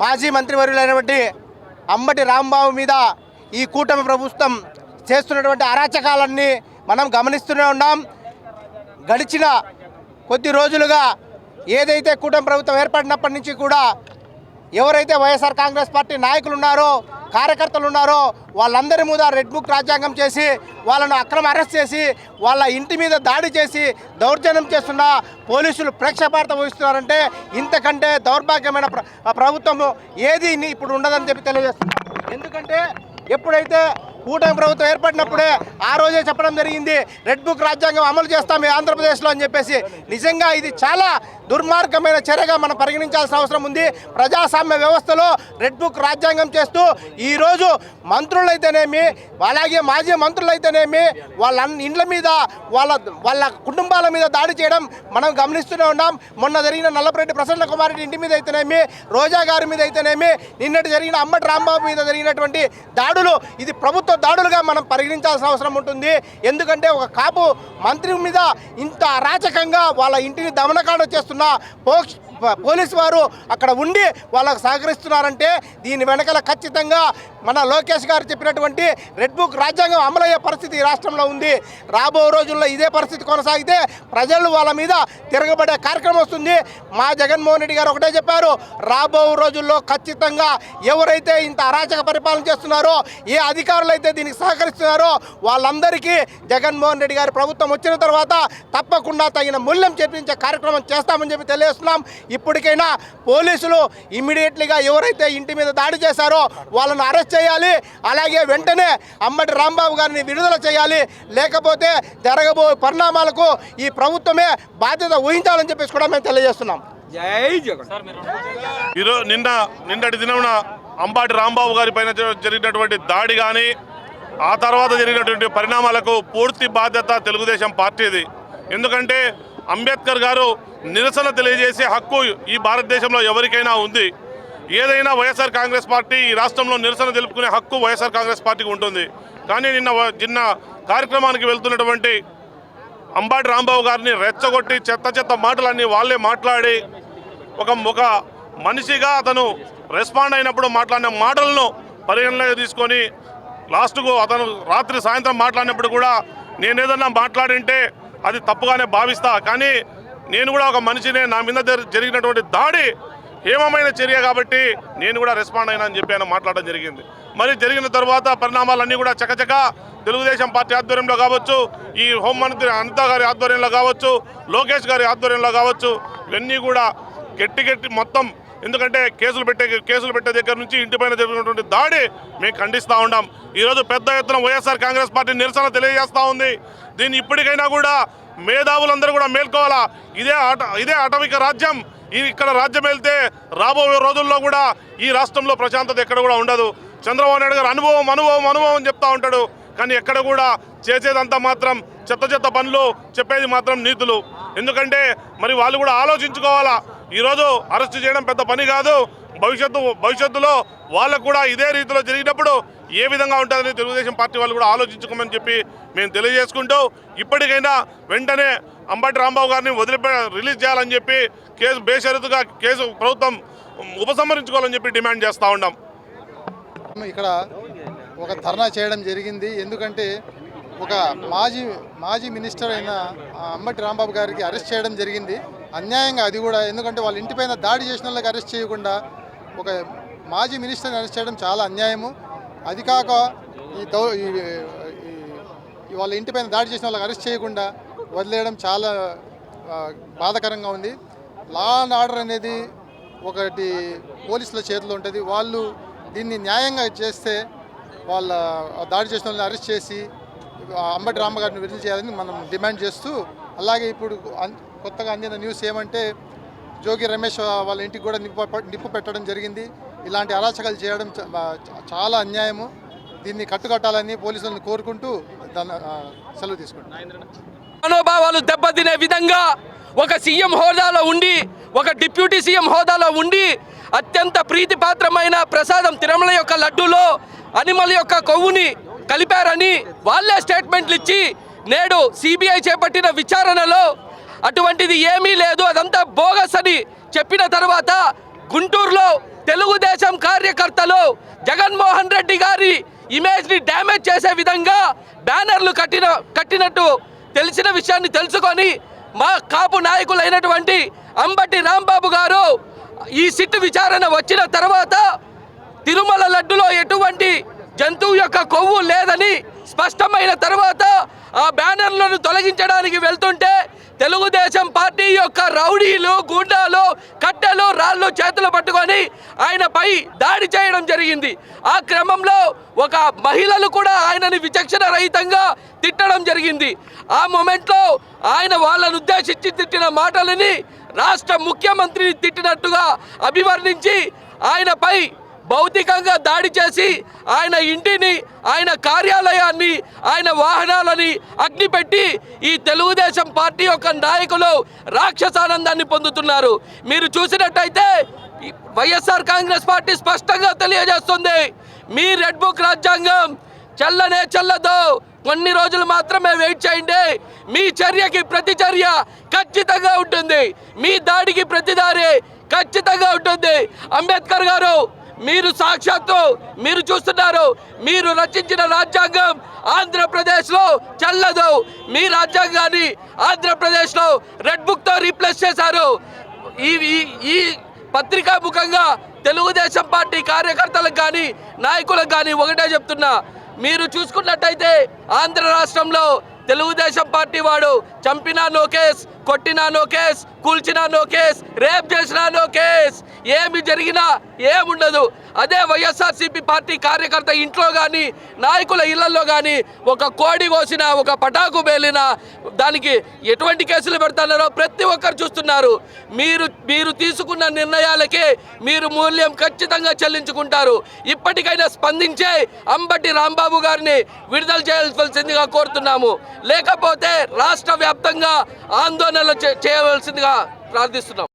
మాజీ మంత్రివర్యులైనటువంటి అంబటి రాంబాబు మీద ఈ కూటమి ప్రభుత్వం చేస్తున్నటువంటి అరాచకాలన్నీ మనం గమనిస్తూనే ఉన్నాం. గడిచిన కొద్ది రోజులుగా ఏదైతే కూటమి ప్రభుత్వం ఏర్పడినప్పటి నుంచి కూడా ఎవరైతే వైఎస్ఆర్ కాంగ్రెస్ పార్టీ నాయకులు ఉన్నారో, కార్యకర్తలు ఉన్నారో వాళ్ళందరి మీద రెడ్ బుక్ రాజ్యాంగం చేసి వాళ్ళను అక్రమ అరెస్ట్ చేసి వాళ్ళ ఇంటి మీద దాడి చేసి దౌర్జన్యం చేస్తున్న పోలీసులు ప్రేక్షపాత వహిస్తున్నారంటే ఇంతకంటే దౌర్భాగ్యమైన ప్రభుత్వం ఏది ఇప్పుడు ఉండదని చెప్పి తెలియజేస్తున్నారు. ఎందుకంటే ఎప్పుడైతే కూటమి ప్రభుత్వం ఏర్పడినప్పుడే ఆ రోజే చెప్పడం జరిగింది, రెడ్ బుక్ రాజ్యాంగం అమలు చేస్తాం ఈ ఆంధ్రప్రదేశ్లో అని చెప్పేసి. నిజంగా ఇది చాలా దుర్మార్గమైన చర్యగా మనం పరిగణించాల్సిన అవసరం ఉంది. ప్రజాస్వామ్య వ్యవస్థలో రెడ్ బుక్ రాజ్యాంగం చేస్తూ ఈరోజు మంత్రులైతేనేమి, అలాగే మాజీ మంత్రులైతేనేమి వాళ్ళ ఇండ్ల మీద వాళ్ళ కుటుంబాల మీద దాడి చేయడం మనం గమనిస్తూనే ఉన్నాం. మొన్న జరిగిన నల్లపరెడ్డి ప్రసన్న కుమార్ రెడ్డి ఇంటి మీద అయితేనేమి, రోజా గారి మీద అయితేనేమి, నిన్నటి జరిగిన అంబటి రాంబాబు మీద జరిగినటువంటి దాడులు ఇది ప్రభుత్వ దాడులుగా మనం పరిగణించాల్సిన అవసరం ఉంటుంది. ఎందుకంటే ఒక కాపు మంత్రి మీద ఇంత అరాచకంగా వాళ్ళ ఇంటిని దమనకాండ చేస్తున్న పోలీసు వారు అక్కడ ఉండి వాళ్ళకు సహకరిస్తున్నారంటే దీని వెనకాల ఖచ్చితంగా మన లోకేష్ గారు చెప్పినటువంటి రెడ్ బుక్ రాజ్యాంగం అమలయ్యే పరిస్థితి ఈ రాష్ట్రంలో ఉంది. రాబో రోజుల్లో ఇదే పరిస్థితి కొనసాగితే ప్రజలు వాళ్ళ మీద తిరగబడే కార్యక్రమం వస్తుంది. మా జగన్మోహన్ రెడ్డి గారు ఒకటే చెప్పారు, రాబో రోజుల్లో ఖచ్చితంగా ఎవరైతే ఇంత అరాచక పరిపాలన చేస్తున్నారో, ఏ అధికారులు అయితే దీనికి సహకరిస్తున్నారో వాళ్ళందరికీ జగన్మోహన్ రెడ్డి గారి ప్రభుత్వం వచ్చిన తర్వాత తప్పకుండా తగిన మూల్యం చెప్పించే కార్యక్రమం చేస్తామని చెప్పి తెలియజేస్తున్నాం. ఇప్పటికైనా పోలీసులు ఇమ్మీడియట్లీగా ఎవరైతే ఇంటి మీద దాడి చేశారో వాళ్ళను అరెస్ట్ చేయాలి. అలాగే వెంటనే అంబటి రాంబాబు గారిని విడుదల చేయాలి. లేకపోతే జరగబోయే పరిణామాలకు ఈ ప్రభుత్వమే బాధ్యత వహించాలని చెప్పేసి కూడా మేము తెలియజేస్తున్నాం. జై జగన్. ఈరోజు నిన్నటి దినమున అంబటి రాంబాబు గారి పైన జరిగినటువంటి దాడి కానీ ఆ తర్వాత జరిగినటువంటి పరిణామాలకు పూర్తి బాధ్యత తెలుగుదేశం పార్టీది. ఎందుకంటే అంబేద్కర్ గారు నిరసన తెలియజేసే హక్కు ఈ భారతదేశంలో ఎవరికైనా ఉంది. ఏదైనా వైఎస్ఆర్ కాంగ్రెస్ పార్టీ ఈ రాష్ట్రంలో నిరసన తెలుపుకునే హక్కు వైఎస్ఆర్ కాంగ్రెస్ పార్టీకి ఉంటుంది. కానీ నిన్న కార్యక్రమానికి వెళ్తున్నటువంటి అంబటి రాంబాబు గారిని రెచ్చగొట్టి చెత్త మాటలన్నీ వాళ్ళే మాట్లాడి ఒక మనిషిగా అతను రెస్పాండ్ అయినప్పుడు మాట్లాడిన మాటలను పరిగణలోకి తీసుకొని లాస్ట్కు అతను రాత్రి సాయంత్రం మాట్లాడినప్పుడు కూడా నేనేదన్నా మాట్లాడింటే అది తప్పుగానే భావిస్తా, కానీ నేను కూడా ఒక మనిషినే, నా మీద జరిగినటువంటి దాడి హేమమైన చర్య కాబట్టి నేను కూడా రెస్పాండ్ అయినా అని చెప్పి ఆయన మాట్లాడడం జరిగింది. మరి జరిగిన తర్వాత పరిణామాలన్నీ కూడా చకచక తెలుగుదేశం పార్టీ ఆధ్వర్యంలో కావచ్చు, ఈ హోంమంత్రి అనిత గారి ఆధ్వర్యంలో కావచ్చు, లోకేష్ గారి ఆధ్వర్యంలో కావచ్చు, ఇవన్నీ కూడా గట్టి మొత్తం. ఎందుకంటే కేసులు పెట్టే దగ్గర నుంచి ఇంటిపైన జరిగినటువంటి దాడి మేము ఖండిస్తూ ఉన్నాం. ఈరోజు పెద్ద ఎత్తున వైఎస్ఆర్ కాంగ్రెస్ పార్టీ నిరసన తెలియజేస్తూ ఉంది. దీన్ని ఇప్పటికైనా కూడా మేధావులందరూ కూడా మేల్కోవాలా. ఇదే అటవిక రాజ్యం. ఇక్కడ రాజ్యం వెళ్తే రాబోయే రోజుల్లో కూడా ఈ రాష్ట్రంలో ప్రశాంతత ఎక్కడ కూడా ఉండదు. చంద్రబాబు నాయుడు గారు అనుభవం చెప్తా ఉంటాడు, కానీ ఎక్కడ కూడా చేసేదంతా మాత్రం చెత్త పనులు, చెప్పేది మాత్రం నీతులు. ఎందుకంటే మరి వాళ్ళు కూడా ఆలోచించుకోవాలా. ఈరోజు అరెస్ట్ చేయడం పెద్ద పని కాదు. భవిష్యత్తులో వాళ్ళకు కూడా ఇదే రీతిలో జరిగినప్పుడు ఏ విధంగా ఉంటుందని తెలుగుదేశం పార్టీ వాళ్ళు కూడా ఆలోచించుకోమని చెప్పి మేము తెలియజేసుకుంటూ ఇప్పటికైనా వెంటనే అంబటి రాంబాబు గారిని రిలీజ్ చేయాలని చెప్పి బేషరతుగా కేసు ప్రభుత్వం ఉపసంహరించుకోవాలని చెప్పి డిమాండ్ చేస్తూ ఉన్నాం. ఇక్కడ ఒక ధర్నా చేయడం జరిగింది. ఎందుకంటే ఒక మాజీ మినిస్టర్ అయిన అంబటి రాంబాబు గారికి అరెస్ట్ చేయడం జరిగింది అన్యాయంగా. అది కూడా ఎందుకంటే వాళ్ళ ఇంటిపైన దాడి చేసిన వాళ్ళకి అరెస్ట్ చేయకుండా ఒక మాజీ మినిస్టర్ని అరెస్ట్ చేయడం చాలా అన్యాయము. అది కాక వాళ్ళ ఇంటిపైన దాడి చేసిన వాళ్ళకి అరెస్ట్ చేయకుండా వదిలేయడం చాలా బాధాకరంగా ఉంది. లా అండ్ ఆర్డర్ అనేది ఒకటి పోలీసుల చేతిలో ఉంటుంది. వాళ్ళు దీన్ని న్యాయంగా చేస్తే వాళ్ళ దాడి చేసిన వాళ్ళని అరెస్ట్ చేసి అంబటి రాంబాబు గారిని విడుదల చేయాలని మనం డిమాండ్ చేస్తూ, అలాగే ఇప్పుడు కొత్తగా అందిన న్యూస్ ఏమంటే జోగి రమేష్ వాళ్ళ ఇంటికి కూడా నిప్పు పెట్టడం జరిగింది. ఇలాంటి అరాచకాలు చేయడం చాలా అన్యాయము. దీన్ని కట్టుకట్టాలని పోలీసులను కోరుకుంటూ సెలవు తీసుకుంటున్నాను. మనోభావాలు దెబ్బతినే విధంగా ఒక సీఎం హోదాలో ఉండి, ఒక డిప్యూటీ సీఎం హోదాలో ఉండి అత్యంత ప్రీతిపాత్రమైన ప్రసాదం తిరుమల యొక్క లడ్డూలో అనిమల్ యొక్క కొవ్వుని కలిపారని వాళ్ళే స్టేట్మెంట్లు ఇచ్చి నేడు సిబిఐ చేపట్టిన విచారణలో అటువంటిది ఏమీ లేదు, అదంతా బోగస్ అని చెప్పిన తర్వాత గుంటూరులో తెలుగుదేశం కార్యకర్తలు జగన్మోహన్ రెడ్డి గారి ఇమేజ్ని డ్యామేజ్ చేసే విధంగా బ్యానర్లు కట్టినట్టు తెలిసిన విషయాన్ని తెలుసుకొని మా కాపు నాయకులైనటువంటి అంబటి రాంబాబు గారు ఈ సిట్ విచారణ వచ్చిన తర్వాత తిరుమల లడ్డులో ఎటువంటి జంతువు యొక్క కొవ్వు లేదని స్పష్టమైన తర్వాత ఆ బ్యానర్లను తొలగించడానికి వెళ్తుంటే తెలుగుదేశం పార్టీ యొక్క రౌడీలు గూండాలు కట్టెలు రాళ్ళు చేతులు పట్టుకొని ఆయనపై దాడి చేయడం జరిగింది. ఆ క్రమంలో ఒక మహిళలు కూడా ఆయనని విచక్షణ రహితంగా తిట్టడం జరిగింది. ఆ మొమెంట్లో ఆయన వాళ్ళను ఉద్దేశించి తిట్టిన మాటలని రాష్ట్ర ముఖ్యమంత్రిని తిట్టినట్టుగా అభివర్ణించి ఆయనపై భౌతికంగా దాడి చేసి ఆయన ఇంటిని, ఆయన కార్యాలయాన్ని, ఆయన వాహనాలని అగ్నిపెట్టి ఈ తెలుగుదేశం పార్టీ యొక్క నాయకులు రాక్షసానందాన్ని పొందుతున్నారు. మీరు చూసినట్టయితే వైఎస్ఆర్ కాంగ్రెస్ పార్టీ స్పష్టంగా తెలియజేస్తుంది, మీ రెడ్ బుక్ రాజ్యాంగం చెల్లనే చెల్లదు. కొన్ని రోజులు మాత్రమే వెయిట్ చేయండి. మీ చర్యకి ప్రతి చర్య ఖచ్చితంగా ఉంటుంది. మీ దాడికి ప్రతి దాడి ఖచ్చితంగా ఉంటుంది. అంబేద్కర్ గారు, మీరు సాక్షాత్తు మీరు చూస్తున్నారు, మీరు రచించిన రాజ్యాంగం ఆంధ్రప్రదేశ్లో చెల్లదు. మీ రాజ్యాంగాన్ని ఆంధ్రప్రదేశ్లో రెడ్ బుక్తో రీప్లేస్ చేశారు. ఈ పత్రికా ముఖంగా తెలుగుదేశం పార్టీ కార్యకర్తలకు కానీ నాయకులకు కానీ ఒకటే చెప్తున్నా, మీరు చూసుకున్నట్టయితే ఆంధ్ర రాష్ట్రంలో తెలుగుదేశం పార్టీ వాడు చంపినా నో కేస్, కొట్టినా నో కేస్, కూల్చినా నో కేస్, రేప్ చేసినా నో కేస్, ఏమి జరిగినా ఏముండదు. అదే వైఎస్ఆర్సీపీ పార్టీ కార్యకర్త ఇంట్లో కానీ నాయకుల ఇళ్లలో కానీ ఒక కోడి కోసినా, ఒక పటాకు పేలినా దానికి ఎటువంటి కేసులు పెడతారో ప్రతి ఒక్కరు చూస్తున్నారు. మీరు తీసుకున్న నిర్ణయాలకే మీరు మూల్యం ఖచ్చితంగా చెల్లించుకుంటారు. ఇప్పటికైనా స్పందించే అంబటి రాంబాబు గారిని విడుదల చేయవలసిందిగా కోరుతున్నాము. లేకపోతే రాష్ట్ర వ్యాప్తంగా ఆందోళనలు చేయవలసిందిగా ప్రార్థిస్తున్నాం.